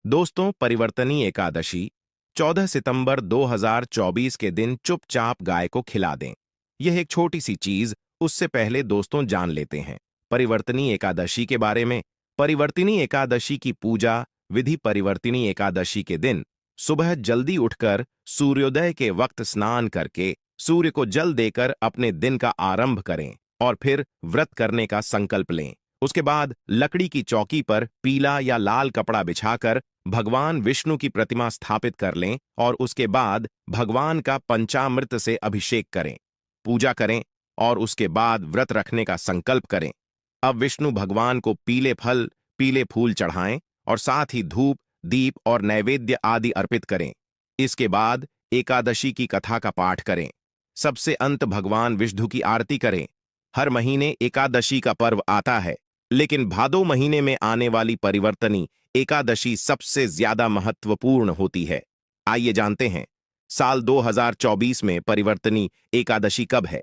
दोस्तों, परिवर्तनी एकादशी 14 सितंबर 2024 के दिन चुपचाप गाय को खिला दें। यह एक छोटी सी चीज, उससे पहले दोस्तों जान लेते हैं परिवर्तनी एकादशी के बारे में। परिवर्तनी एकादशी की पूजा विधि। परिवर्तनी एकादशी के दिन सुबह जल्दी उठकर सूर्योदय के वक्त स्नान करके सूर्य को जल देकर अपने दिन का आरंभ करें और फिर व्रत करने का संकल्प लें। उसके बाद लकड़ी की चौकी पर पीला या लाल कपड़ा बिछाकर भगवान विष्णु की प्रतिमा स्थापित कर लें और उसके बाद भगवान का पंचामृत से अभिषेक करें, पूजा करें और उसके बाद व्रत रखने का संकल्प करें। अब विष्णु भगवान को पीले फल, पीले फूल चढ़ाएं और साथ ही धूप, दीप और नैवेद्य आदि अर्पित करें। इसके बाद एकादशी की कथा का पाठ करें। सबसे अंत भगवान विष्णु की आरती करें। हर महीने एकादशी का पर्व आता है, लेकिन भादो महीने में आने वाली परिवर्तनी एकादशी सबसे ज्यादा महत्वपूर्ण होती है। आइए जानते हैं, साल 2024 में परिवर्तनी एकादशी कब है।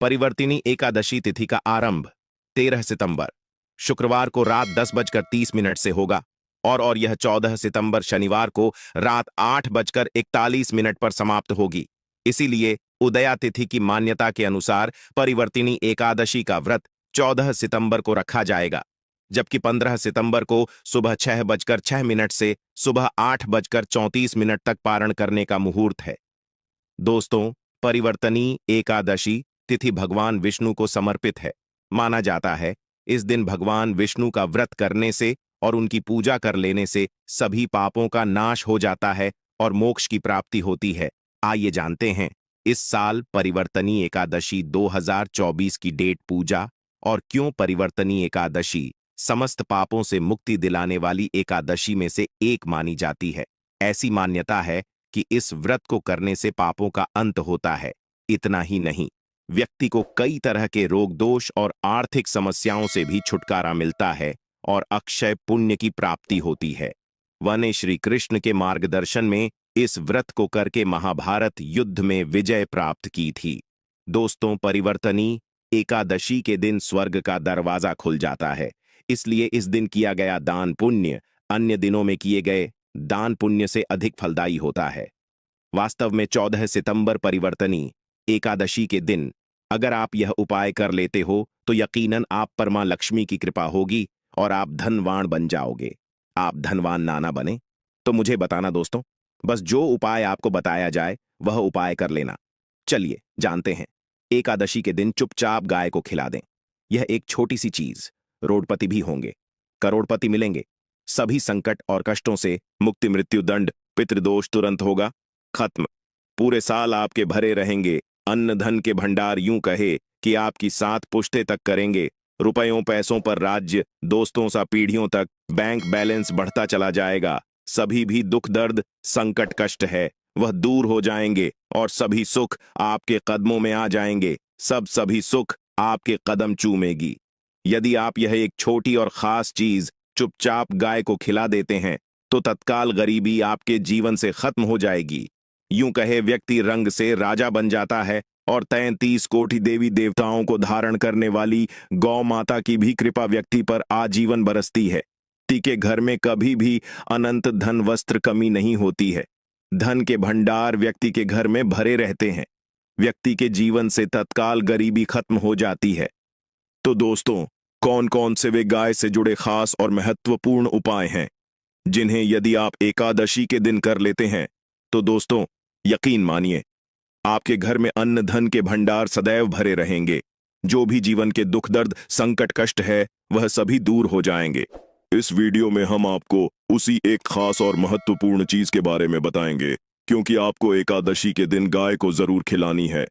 परिवर्तनी एकादशी तिथि का आरंभ 13 सितंबर शुक्रवार को रात 10:30 से होगा और यह 14 सितंबर शनिवार को रात 8:41 पर समाप्त होगी। इसीलिए उदया तिथि की मान्यता के अनुसार परिवर्तनी एकादशी का व्रत 14 सितंबर को रखा जाएगा, जबकि 15 सितंबर को सुबह 6:06 से सुबह 8:34 तक पारण करने का मुहूर्त है। दोस्तों, परिवर्तनी एकादशी तिथि भगवान विष्णु को समर्पित है। माना जाता है इस दिन भगवान विष्णु का व्रत करने से और उनकी पूजा कर लेने से सभी पापों का नाश हो जाता है और मोक्ष की प्राप्ति होती है। आइए जानते हैं इस साल परिवर्तनी एकादशी 2024 की डेट, पूजा और क्यों परिवर्तनी एकादशी समस्त पापों से मुक्ति दिलाने वाली एकादशी में से एक मानी जाती है। ऐसी मान्यता है कि इस व्रत को करने से पापों का अंत होता है। इतना ही नहीं, व्यक्ति को कई तरह के रोग दोष और आर्थिक समस्याओं से भी छुटकारा मिलता है और अक्षय पुण्य की प्राप्ति होती है। वने श्री कृष्ण के मार्गदर्शन में इस व्रत को करके महाभारत युद्ध में विजय प्राप्त की थी। दोस्तों, परिवर्तनी एकादशी के दिन स्वर्ग का दरवाजा खुल जाता है, इसलिए इस दिन किया गया दान पुण्य अन्य दिनों में किए गए दान पुण्य से अधिक फलदायी होता है। वास्तव में 14 सितंबर परिवर्तनी एकादशी के दिन अगर आप यह उपाय कर लेते हो तो यकीनन आप पर मां लक्ष्मी की कृपा होगी और आप धनवान बन जाओगे। आप धनवान ना बने तो मुझे बताना दोस्तों, बस जो उपाय आपको बताया जाए वह उपाय कर लेना। चलिए जानते हैं। एकादशी के दिन चुपचाप गाय को खिला दें। यह एक छोटी सी चीज, रोडपति भी होंगे, करोड़पति मिलेंगे, सभी संकट और कष्टों से मुक्ति, मृत्यु दंड, पितृदोष तुरंत होगा खत्म। पूरे साल आपके भरे रहेंगे अन्न धन के भंडार, यूं कहे कि आपकी 7 पुश्ते तक करेंगे। रुपयों पैसों पर राज्य, दोस्तों सा पीढ़ियों तक बैंक बैलेंस बढ़ता चला जाएगा। सभी भी दुख दर्द संकट कष्ट है वह दूर हो जाएंगे और सभी सुख आपके कदमों में आ जाएंगे। सभी सुख आपके कदम चूमेगी। यदि आप यह एक छोटी और खास चीज चुपचाप गाय को खिला देते हैं तो तत्काल गरीबी आपके जीवन से खत्म हो जाएगी। यूं कहे व्यक्ति रंग से राजा बन जाता है और 33 कोटि देवी देवताओं को धारण करने वाली गौ माता की भी कृपा व्यक्ति पर आजीवन बरसती है। व्यक्ति के घर में कभी भी अनंत धन वस्त्र कमी नहीं होती है। धन के भंडार व्यक्ति के घर में भरे रहते हैं। व्यक्ति के जीवन से तत्काल गरीबी खत्म हो जाती है। तो दोस्तों, कौन कौन से वे गाय से जुड़े खास और महत्वपूर्ण उपाय हैं जिन्हें यदि आप एकादशी के दिन कर लेते हैं तो दोस्तों यकीन मानिए आपके घर में अन्न धन के भंडार सदैव भरे रहेंगे। जो भी जीवन के दुख दर्द संकट कष्ट है वह सभी दूर हो जाएंगे। इस वीडियो में हम आपको उसी एक खास और महत्वपूर्ण चीज के बारे में बताएंगे, क्योंकि आपको एकादशी के दिन गाय को जरूर खिलानी है।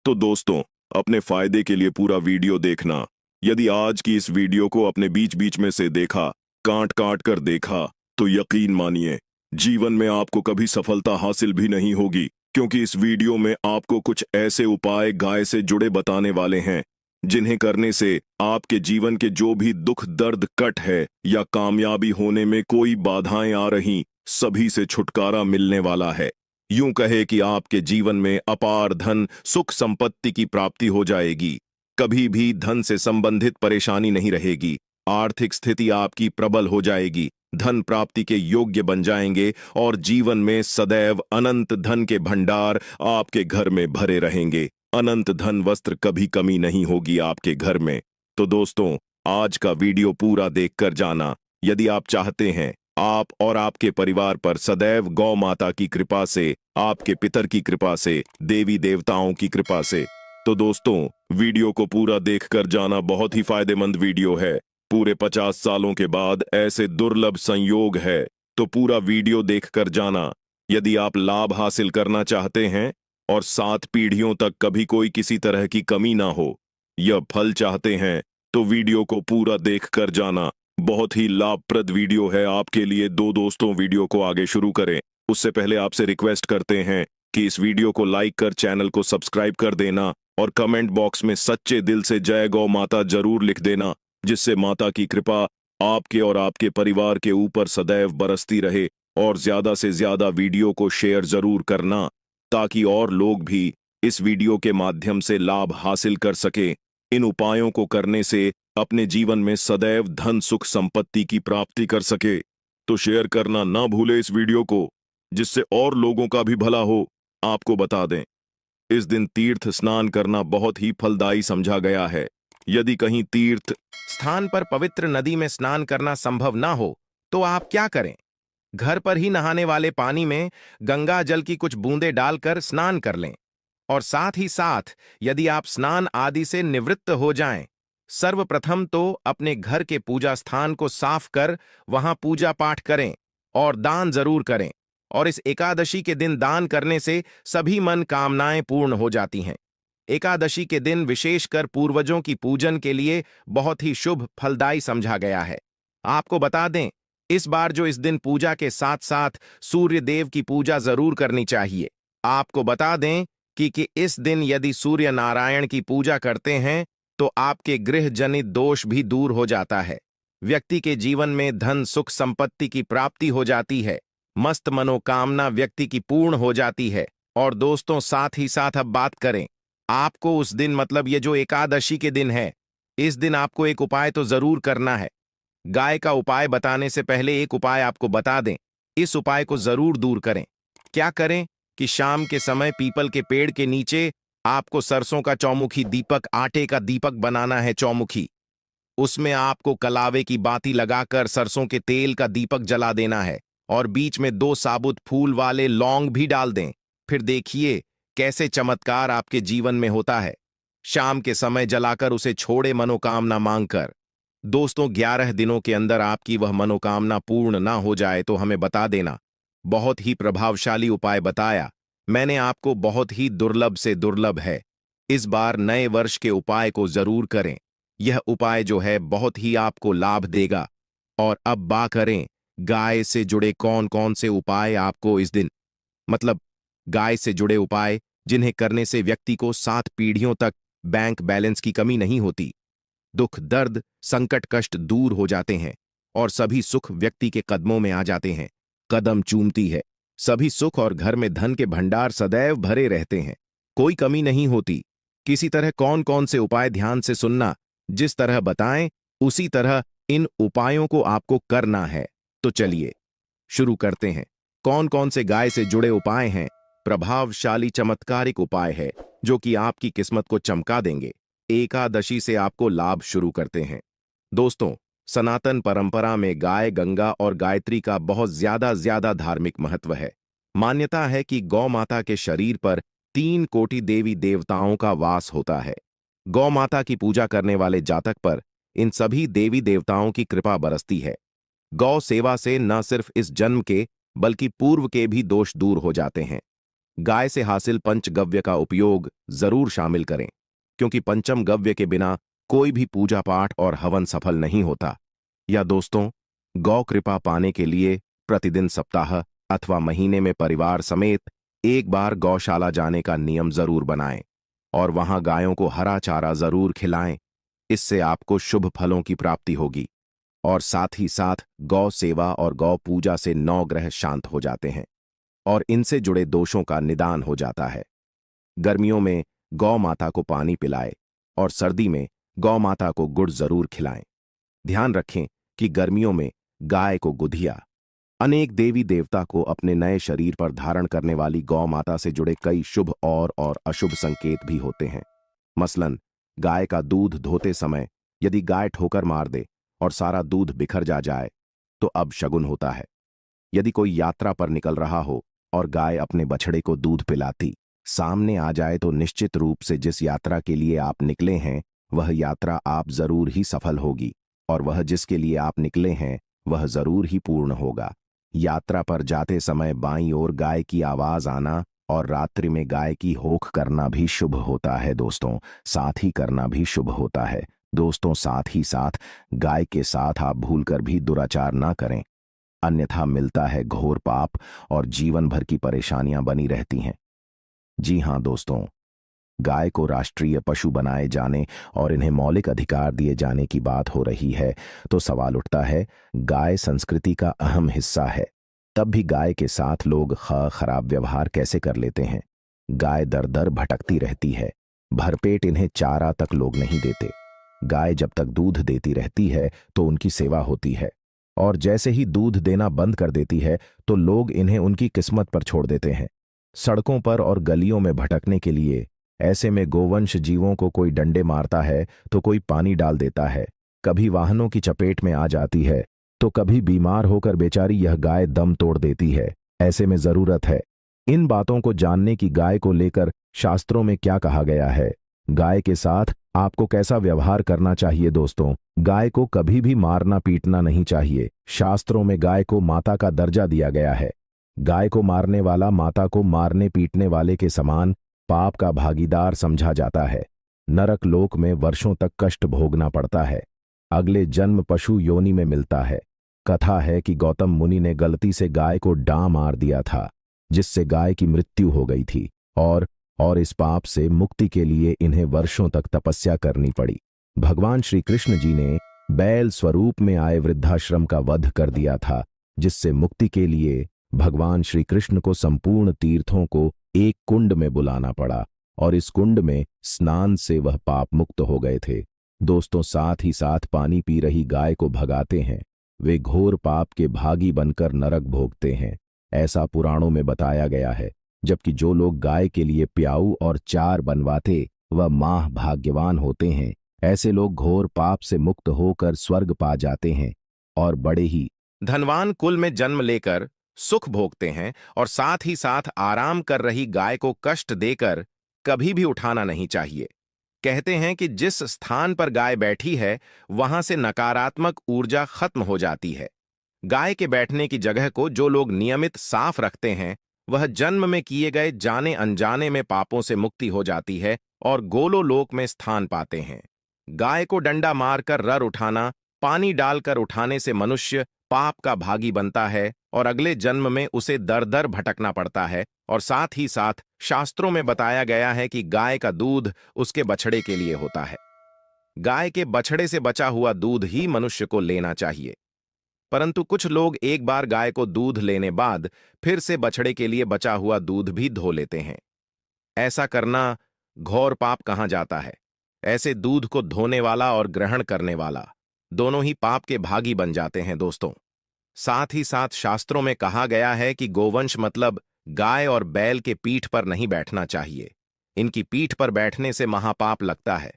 तो दोस्तों, अपने फायदे के लिए पूरा वीडियो देखना। यदि आज की इस वीडियो को अपने बीच बीच में से देखा, काट काट कर देखा, तो यकीन मानिए जीवन में आपको कभी सफलता हासिल भी नहीं होगी, क्योंकि इस वीडियो में आपको कुछ ऐसे उपाय गाय से जुड़े बताने वाले हैं जिन्हें करने से आपके जीवन के जो भी दुख दर्द कट है या कामयाबी होने में कोई बाधाएं आ रही, सभी से छुटकारा मिलने वाला है। यूं कहे कि आपके जीवन में अपार धन सुख संपत्ति की प्राप्ति हो जाएगी। कभी भी धन से संबंधित परेशानी नहीं रहेगी। आर्थिक स्थिति आपकी प्रबल हो जाएगी। धन प्राप्ति के योग्य बन जाएंगे और जीवन में सदैव अनंत धन के भंडार आपके घर में भरे रहेंगे। अनंत धन वस्त्र कभी कमी नहीं होगी आपके घर में। तो दोस्तों, आज का वीडियो पूरा देखकर जाना। यदि आप चाहते हैं आप और आपके परिवार पर सदैव गौ माता की कृपा से, आपके पितर की कृपा से, देवी देवताओं की कृपा से, तो दोस्तों वीडियो को पूरा देखकर जाना। बहुत ही फायदेमंद वीडियो है। पूरे 50 सालों के बाद ऐसे दुर्लभ संयोग है, तो पूरा वीडियो देखकर जाना। यदि आप लाभ हासिल करना चाहते हैं और 7 पीढ़ियों तक कभी कोई किसी तरह की कमी ना हो, यह फल चाहते हैं, तो वीडियो को पूरा देखकर जाना। बहुत ही लाभप्रद वीडियो है आपके लिए। दोस्तों, वीडियो को आगे शुरू करें उससे पहले आपसे रिक्वेस्ट करते हैं कि इस वीडियो को लाइक कर चैनल को सब्सक्राइब कर देना और कमेंट बॉक्स में सच्चे दिल से जय गौ माता जरूर लिख देना, जिससे माता की कृपा आपके और आपके परिवार के ऊपर सदैव बरसती रहे। और ज्यादा से ज्यादा वीडियो को शेयर जरूर करना, ताकि और लोग भी इस वीडियो के माध्यम से लाभ हासिल कर सके। इन उपायों को करने से अपने जीवन में सदैव धन सुख संपत्ति की प्राप्ति कर सके। तो शेयर करना ना भूले इस वीडियो को, जिससे और लोगों का भी भला हो। आपको बता दें, इस दिन तीर्थ स्नान करना बहुत ही फलदायी समझा गया है। यदि कहीं तीर्थ स्थान पर पवित्र नदी में स्नान करना संभव ना हो, तो आप क्या करें? घर पर ही नहाने वाले पानी में गंगा जल की कुछ बूंदें डालकर स्नान कर लें। और साथ ही साथ यदि आप स्नान आदि से निवृत्त हो जाएं, सर्वप्रथम तो अपने घर के पूजा स्थान को साफ कर वहां पूजा पाठ करें और दान जरूर करें। और इस एकादशी के दिन दान करने से सभी मन कामनाएं पूर्ण हो जाती हैं। एकादशी के दिन विशेषकर पूर्वजों की पूजन के लिए बहुत ही शुभ फलदायी समझा गया है। आपको बता दें, इस बार जो इस दिन पूजा के साथ साथ सूर्य देव की पूजा जरूर करनी चाहिए। आपको बता दें कि इस दिन यदि सूर्य नारायण की पूजा करते हैं तो आपके गृह जनित दोष भी दूर हो जाता है। व्यक्ति के जीवन में धन सुख संपत्ति की प्राप्ति हो जाती है। मस्त मनोकामना व्यक्ति की पूर्ण हो जाती है। और दोस्तों, साथ ही साथ अब बात करें, आपको उस दिन मतलब ये जो एकादशी के दिन है, इस दिन आपको एक उपाय तो जरूर करना है। गाय का उपाय बताने से पहले एक उपाय आपको बता दें, इस उपाय को जरूर दूर करें। क्या करें कि शाम के समय पीपल के पेड़ के नीचे आपको सरसों का चौमुखी दीपक, आटे का दीपक बनाना है चौमुखी। उसमें आपको कलावे की बाती लगाकर सरसों के तेल का दीपक जला देना है और बीच में 2 साबुत फूल वाले लौंग भी डाल दें। फिर देखिए कैसे चमत्कार आपके जीवन में होता है। शाम के समय जलाकर उसे छोड़े मनोकामना मांगकर। दोस्तों, 11 दिनों के अंदर आपकी वह मनोकामना पूर्ण ना हो जाए तो हमें बता देना। बहुत ही प्रभावशाली उपाय बताया मैंने आपको, बहुत ही दुर्लभ से दुर्लभ है। इस बार नए वर्ष के उपाय को जरूर करें। यह उपाय जो है बहुत ही आपको लाभ देगा। और अब बात करें गाय से जुड़े कौन कौन से उपाय आपको इस दिन, मतलब गाय से जुड़े उपाय जिन्हें करने से व्यक्ति को 7 पीढ़ियों तक बैंक बैलेंस की कमी नहीं होती, दुख दर्द संकट कष्ट दूर हो जाते हैं और सभी सुख व्यक्ति के कदमों में आ जाते हैं। कदम चूमती है सभी सुख और घर में धन के भंडार सदैव भरे रहते हैं, कोई कमी नहीं होती। किसी तरह कौन कौन से उपाय ध्यान से सुनना, जिस तरह बताएं उसी तरह इन उपायों को आपको करना है। तो चलिए शुरू करते हैं। कौन कौन से गाय से जुड़े उपाय हैं? प्रभावशाली चमत्कारिक उपाय है जो कि आपकी किस्मत को चमका देंगे। एकादशी से आपको लाभ शुरू करते हैं। दोस्तों, सनातन परंपरा में गाय, गंगा और गायत्री का बहुत ज्यादा धार्मिक महत्व है। मान्यता है कि गौ माता के शरीर पर 3 कोटि देवी देवताओं का वास होता है। गौ माता की पूजा करने वाले जातक पर इन सभी देवी देवताओं की कृपा बरसती है। गौ सेवा से न सिर्फ इस जन्म के बल्कि पूर्व के भी दोष दूर हो जाते हैं। गाय से हासिल पंचगव्य का उपयोग जरूर शामिल करें, क्योंकि पंचम गव्य के बिना कोई भी पूजा पाठ और हवन सफल नहीं होता। या दोस्तों, गौ कृपा पाने के लिए प्रतिदिन, सप्ताह अथवा महीने में परिवार समेत एक बार गौशाला जाने का नियम जरूर बनाएं और वहां गायों को हरा चारा जरूर खिलाएं। इससे आपको शुभ फलों की प्राप्ति होगी। और साथ ही साथ गौ सेवा और गौ पूजा से 9 ग्रह शांत हो जाते हैं और इनसे जुड़े दोषों का निदान हो जाता है। गर्मियों में गौ माता को पानी पिलाएं और सर्दी में गौ माता को गुड़ जरूर खिलाएं। ध्यान रखें कि गर्मियों में गाय को गुधिया। अनेक देवी देवता को अपने नए शरीर पर धारण करने वाली गौ माता से जुड़े कई शुभ और अशुभ संकेत भी होते हैं। मसलन, गाय का दूध धोते समय यदि गाय ठोकर मार दे और सारा दूध बिखर जाए तो अब शगुन होता है। यदि कोई यात्रा पर निकल रहा हो और गाय अपने बछड़े को दूध पिलाती सामने आ जाए तो निश्चित रूप से जिस यात्रा के लिए आप निकले हैं वह यात्रा आप जरूर ही सफल होगी, और वह जिसके लिए आप निकले हैं वह जरूर ही पूर्ण होगा। यात्रा पर जाते समय बाईं ओर गाय की आवाज आना और रात्रि में गाय की होख करना भी शुभ होता है दोस्तों, साथ ही करना भी शुभ होता है दोस्तों। साथ ही साथ गाय के साथ आप भूलकर भी दुराचार ना करें, अन्यथा मिलता है घोर पाप और जीवन भर की परेशानियां बनी रहती हैं। जी हां दोस्तों, गाय को राष्ट्रीय पशु बनाए जाने और इन्हें मौलिक अधिकार दिए जाने की बात हो रही है तो सवाल उठता है, गाय संस्कृति का अहम हिस्सा है, तब भी गाय के साथ लोग खराब व्यवहार कैसे कर लेते हैं। गाय दर दर भटकती रहती है, भरपेट इन्हें चारा तक लोग नहीं देते। गाय जब तक दूध देती रहती है तो उनकी सेवा होती है, और जैसे ही दूध देना बंद कर देती है तो लोग इन्हें उनकी किस्मत पर छोड़ देते हैं, सड़कों पर और गलियों में भटकने के लिए। ऐसे में गोवंश जीवों को कोई डंडे मारता है तो कोई पानी डाल देता है, कभी वाहनों की चपेट में आ जाती है तो कभी बीमार होकर बेचारी यह गाय दम तोड़ देती है। ऐसे में जरूरत है इन बातों को जानने की गाय को लेकर शास्त्रों में क्या कहा गया है, गाय के साथ आपको कैसा व्यवहार करना चाहिए। दोस्तों, गाय को कभी भी मारना पीटना नहीं चाहिए। शास्त्रों में गाय को माता का दर्जा दिया गया है। गाय को मारने वाला माता को मारने पीटने वाले के समान पाप का भागीदार समझा जाता है। नरक लोक में वर्षों तक कष्ट भोगना पड़ता है, अगले जन्म पशु योनि में मिलता है। कथा है कि गौतम मुनि ने गलती से गाय को डां मार दिया था, जिससे गाय की मृत्यु हो गई थी, और इस पाप से मुक्ति के लिए इन्हें वर्षों तक तपस्या करनी पड़ी। भगवान श्री कृष्ण जी ने बैल स्वरूप में आए वृद्धाश्रम का वध कर दिया था, जिससे मुक्ति के लिए भगवान श्री कृष्ण को संपूर्ण तीर्थों को एक कुंड में बुलाना पड़ा, और इस कुंड में स्नान से वह पाप मुक्त हो गए थे। दोस्तों, साथ ही साथ पानी पी रही गाय को भगाते हैं, वे घोर पाप के भागी बनकर नरक भोगते हैं, ऐसा पुराणों में बताया गया है। जबकि जो लोग गाय के लिए प्याऊ और चार बनवाते वह माह भाग्यवान होते हैं। ऐसे लोग घोर पाप से मुक्त होकर स्वर्ग पा जाते हैं और बड़े ही धनवान कुल में जन्म लेकर सुख भोगते हैं। और साथ ही साथ आराम कर रही गाय को कष्ट देकर कभी भी उठाना नहीं चाहिए। कहते हैं कि जिस स्थान पर गाय बैठी है वहां से नकारात्मक ऊर्जा खत्म हो जाती है। गाय के बैठने की जगह को जो लोग नियमित साफ रखते हैं वह जन्म में किए गए जाने अनजाने में पापों से मुक्ति हो जाती है और गोलोलोक में स्थान पाते हैं। गाय को डंडा मारकर रर उठाना, पानी डालकर उठाने से मनुष्य पाप का भागी बनता है और अगले जन्म में उसे दर दर भटकना पड़ता है। और साथ ही साथ शास्त्रों में बताया गया है कि गाय का दूध उसके बछड़े के लिए होता है। गाय के बछड़े से बचा हुआ दूध ही मनुष्य को लेना चाहिए, परंतु कुछ लोग एक बार गाय को दूध लेने बाद फिर से बछड़े के लिए बचा हुआ दूध भी धो लेते हैं। ऐसा करना घोर पाप कहा जाता है। ऐसे दूध को धोने वाला और ग्रहण करने वाला दोनों ही पाप के भागी बन जाते हैं। दोस्तों, साथ ही साथ शास्त्रों में कहा गया है कि गोवंश मतलब गाय और बैल के पीठ पर नहीं बैठना चाहिए। इनकी पीठ पर बैठने से महापाप लगता है।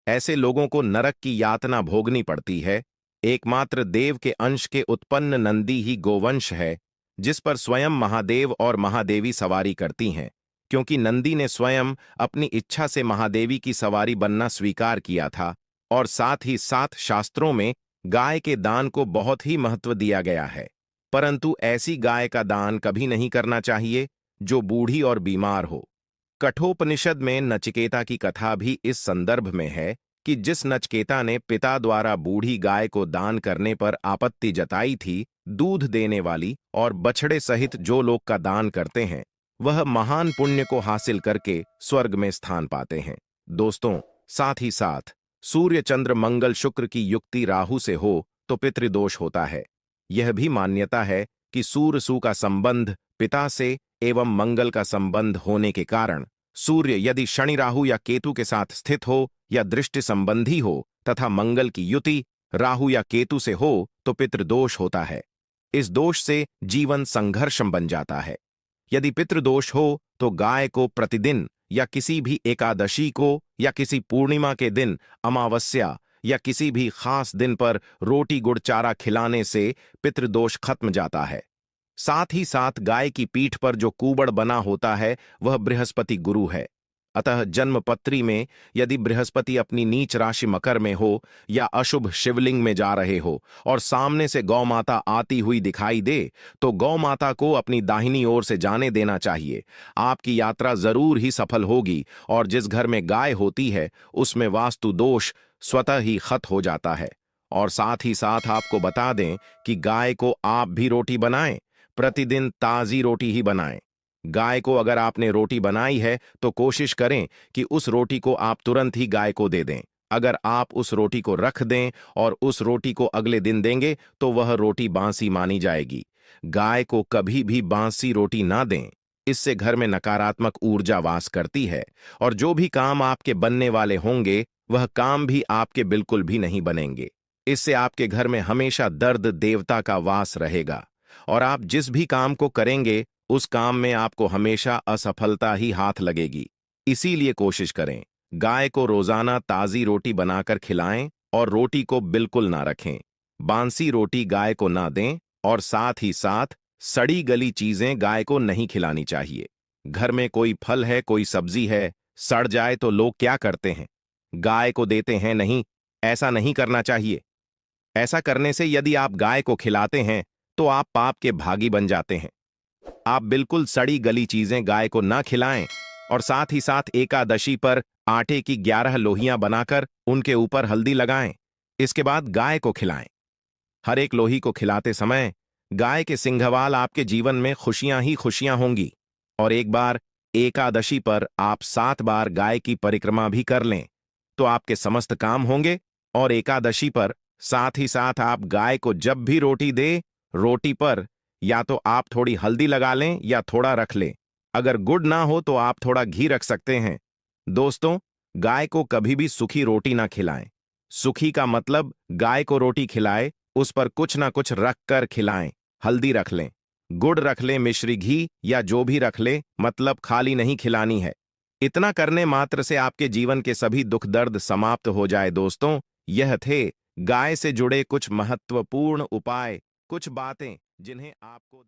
ऐसे लोगों को नरक की यातना भोगनी पड़ती है। एकमात्र देव के अंश के उत्पन्न नंदी ही गोवंश है, जिस पर स्वयं महादेव और महादेवी सवारी करती हैं, क्योंकि नंदी ने स्वयं अपनी इच्छा से महादेवी की सवारी बनना स्वीकार किया था। और साथ ही साथ शास्त्रों में गाय के दान को बहुत ही महत्व दिया गया है, परंतु ऐसी गाय का दान कभी नहीं करना चाहिए जो बूढ़ी और बीमार हो। कठोपनिषद में नचिकेता की कथा भी इस संदर्भ में है कि जिस नचिकेता ने पिता द्वारा बूढ़ी गाय को दान करने पर आपत्ति जताई थी, दूध देने वाली और बछड़े सहित जो लोग का दान करते हैं वह महान पुण्य को हासिल करके स्वर्ग में स्थान पाते हैं। दोस्तों, साथ ही साथ सूर्य चंद्र मंगल शुक्र की युक्ति राहु से हो तो पितृदोष होता है। यह भी मान्यता है कि सूर्य सु का संबंध पिता से एवं मंगल का संबंध होने के कारण सूर्य यदि शनि राहु या केतु के साथ स्थित हो या दृष्टि संबंधी हो तथा मंगल की युति राहु या केतु से हो तो पितृदोष होता है। इस दोष से जीवन संघर्षम बन जाता है। यदि पितृदोष हो तो गाय को प्रतिदिन या किसी भी एकादशी को या किसी पूर्णिमा के दिन, अमावस्या या किसी भी खास दिन पर रोटी गुड़ चारा खिलाने से पितृदोष खत्म जाता है। साथ ही साथ गाय की पीठ पर जो कूबड़ बना होता है वह बृहस्पति गुरु है। अतः जन्मपत्री में यदि बृहस्पति अपनी नीच राशि मकर में हो या अशुभ शिवलिंग में जा रहे हो और सामने से गौ माता आती हुई दिखाई दे तो गौ माता को अपनी दाहिनी ओर से जाने देना चाहिए। आपकी यात्रा जरूर ही सफल होगी और जिस घर में गाय होती है उसमें वास्तु दोष स्वतः ही खत्म हो जाता है। और साथ ही साथ आपको बता दें कि गाय को आप भी रोटी बनाएं, प्रतिदिन ताजी रोटी ही बनाएं। गाय को अगर आपने रोटी बनाई है तो कोशिश करें कि उस रोटी को आप तुरंत ही गाय को दे दें। अगर आप उस रोटी को रख दें और उस रोटी को अगले दिन देंगे तो वह रोटी बासी मानी जाएगी। गाय को कभी भी बासी रोटी ना दें, इससे घर में नकारात्मक ऊर्जा वास करती है और जो भी काम आपके बनने वाले होंगे वह काम भी आपके बिल्कुल भी नहीं बनेंगे। इससे आपके घर में हमेशा दर्द देवता का वास रहेगा और आप जिस भी काम को करेंगे उस काम में आपको हमेशा असफलता ही हाथ लगेगी। इसीलिए कोशिश करें गाय को रोजाना ताजी रोटी बनाकर खिलाएं और रोटी को बिल्कुल ना रखें। बांसी रोटी गाय को ना दें और साथ ही साथ सड़ी गली चीजें गाय को नहीं खिलानी चाहिए। घर में कोई फल है, कोई सब्जी है, सड़ जाए तो लोग क्या करते हैं? गाय को देते हैं नहीं। ऐसा नहीं करना चाहिए। ऐसा करने से यदि आप गाय को खिलाते हैं तो आप पाप के भागी बन जाते हैं। आप बिल्कुल सड़ी गली चीजें गाय को ना खिलाएं और साथ ही साथ एकादशी पर आटे की 11 लोहियां बनाकर उनके ऊपर हल्दी लगाएं। इसके बाद गाय को खिलाएं। हर एक लोही को खिलाते समय गाय के सिंघवाल आपके जीवन में खुशियां ही खुशियां होंगी। और एक बार एकादशी पर आप 7 बार गाय की परिक्रमा भी कर लें तो आपके समस्त काम होंगे। और एकादशी पर साथ ही साथ आप गाय को जब भी रोटी दे, रोटी पर या तो आप थोड़ी हल्दी लगा लें या थोड़ा रख लें। अगर गुड़ ना हो तो आप थोड़ा घी रख सकते हैं। दोस्तों, गाय को कभी भी सूखी रोटी ना खिलाएं। सूखी का मतलब गाय को रोटी खिलाए उस पर कुछ ना कुछ रख कर खिलाएं। हल्दी रख लें, गुड़ रख लें, मिश्री घी या जो भी रख लें, मतलब खाली नहीं खिलानी है। इतना करने मात्र से आपके जीवन के सभी दुख दर्द समाप्त हो जाए। दोस्तों, यह थे गाय से जुड़े कुछ महत्वपूर्ण उपाय, कुछ बातें जिन्हें आपको